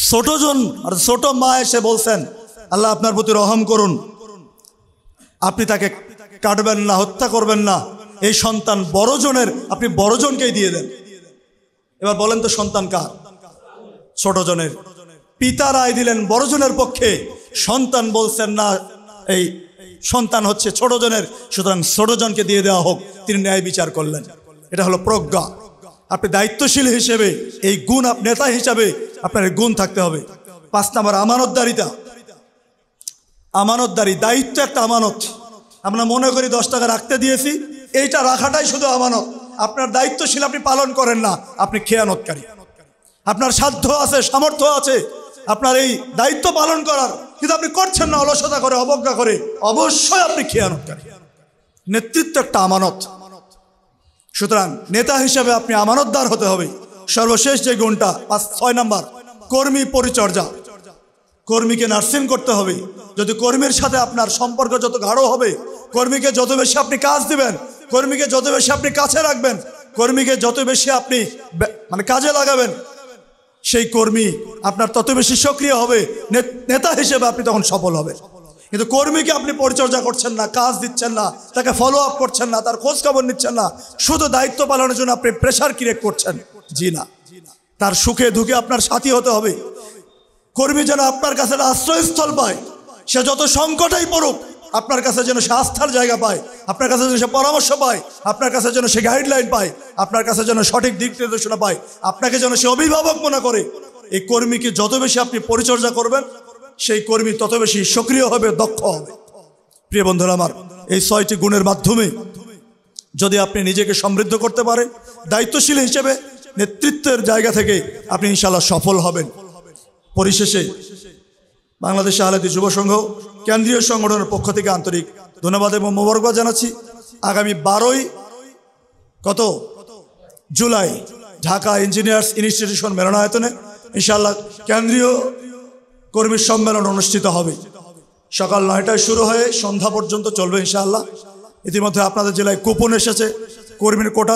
ছোটজন আর ছোট মা এসে বলছেন, আল্লাহ আপনার প্রতি রহম করুন, আপনি তাকে কাটবেন না, হত্যা করবেন না। এই সন্তান বড়জনের, আপনি বড়জনকেই দিয়ে দেন। এবার বলেন তো সন্তান কার? ছোটজনের। পিতা রায় দিলেন বড়জনের পক্ষে, সন্তান বলছেন না এই সন্তান হচ্ছে ছোটজনের, সুতরাং ছোটজনকে দিয়ে দেওয়া হোক। তিনি ন্যায় বিচার করলেন। এটা হলো প্রজ্ঞা। আপনি দায়িত্বশীল হিসেবে এই গুণ, নেতা হিসাবে আপনার এই গুণ থাকতে হবে। 5 নম্বর আমানতদারিতা। আমানতদারি, দায়িত্ব একটা আমানত। আমরা মনে করি 10 টাকা রাখতে দিয়েছি, এইটা রাখাটাই শুধু আমানত। আপনার দায়িত্বশীল, আপনি পালন করেন না, আপনি খেয়ানতকারী। আপনার সাধ্য আছে, সামর্থ্য আছে আপনার এই দায়িত্ব পালন করার, কিন্তু আপনি করছেন না, অলসতা করে, অবজ্ঞা করে, অবশ্যই আপনি খেয়ানতকারী। নেতৃত্ব একটা আমানত। সুতরাং নেতা হিসেবে আপনি আমানতদার হতে হবে। সর্বশেষ যে গুণটা 6 নম্বর, কর্মী পরিচর্যা। কর্মীকে নার্সিং করতে হবে। যদি কর্মীর সাথে আপনার সম্পর্ক যত গাঢ় হবে, কর্মীকে যত বেশি আপনি কাজ দিবেন, কর্মীকে যত বেশি আপনি কাছে রাখবেন, কর্মীকে যত বেশি আপনি কাজে লাগাবেন, সেই কর্মী আপনার তত বেশি সক্রিয় হবে। নেতা হিসেবে আপনি তখন সফল হবেন। কিন্তু কর্মীকে আপনি পরিচর্যা করছেন না, কাজ দিচ্ছেন না, তাকে ফলো আপ করছেন না, তার খোঁজ খবর নিচ্ছেন না, শুধু দায়িত্ব পালনের জন্য আপনি প্রেশার ক্রিয়েট করছেন। জি না, তার সুখে দুঃখে আপনার সাথী হতে হবে। কর্মী যেন আপনার কাছে আশ্রয়স্থল পায়, সে যত সংকটেই পড়ুক আপনার কাছে যেন সে আস্থার জায়গা পায়, আপনার কাছে যেন সে পরামর্শ পায়, আপনার কাছে যেন সে গাইডলাইন পায়, আপনার কাছে যেন সঠিক দিক নির্দেশনা পায়, আপনাকে যেন সে অভিভাবক মনে করে। এই কর্মীকে যত বেশি আপনি পরিচর্যা করবেন, সেই কর্মী তত বেশি সক্রিয় হবে, দক্ষ হবে। প্রিয় বন্ধুরা আমার, এই 6টি গুণের মাধ্যমে যদি আপনি নিজেকে সমৃদ্ধ করতে পারেন, দায়িত্বশীল হিসেবে নেতৃত্বের জায়গা থেকে আপনি ইনশাআল্লাহ সফল হবেন। পরিশেষে বাংলাদেশ আহলেদিস যুব সংঘ কেন্দ্রীয় সংগঠনের পক্ষ থেকে আন্তরিক ধন্যবাদ এবং মোবারকবাদ জানাচ্ছি। আগামী 12 জুলাই ঢাকা ইঞ্জিনিয়ার্স ইনস্টিটিউশন মিলনায়তনে ইনশাআল্লাহ কেন্দ্রীয় কর্মী সম্মেলন অনুষ্ঠিত হবে। সকাল 9টায় শুরু হয়ে সন্ধ্যা পর্যন্ত চলবে ইনশাআল্লাহ। ইতিমধ্যে আপনাদের জেলায় কুপন এসেছে, কর্মীর কোটা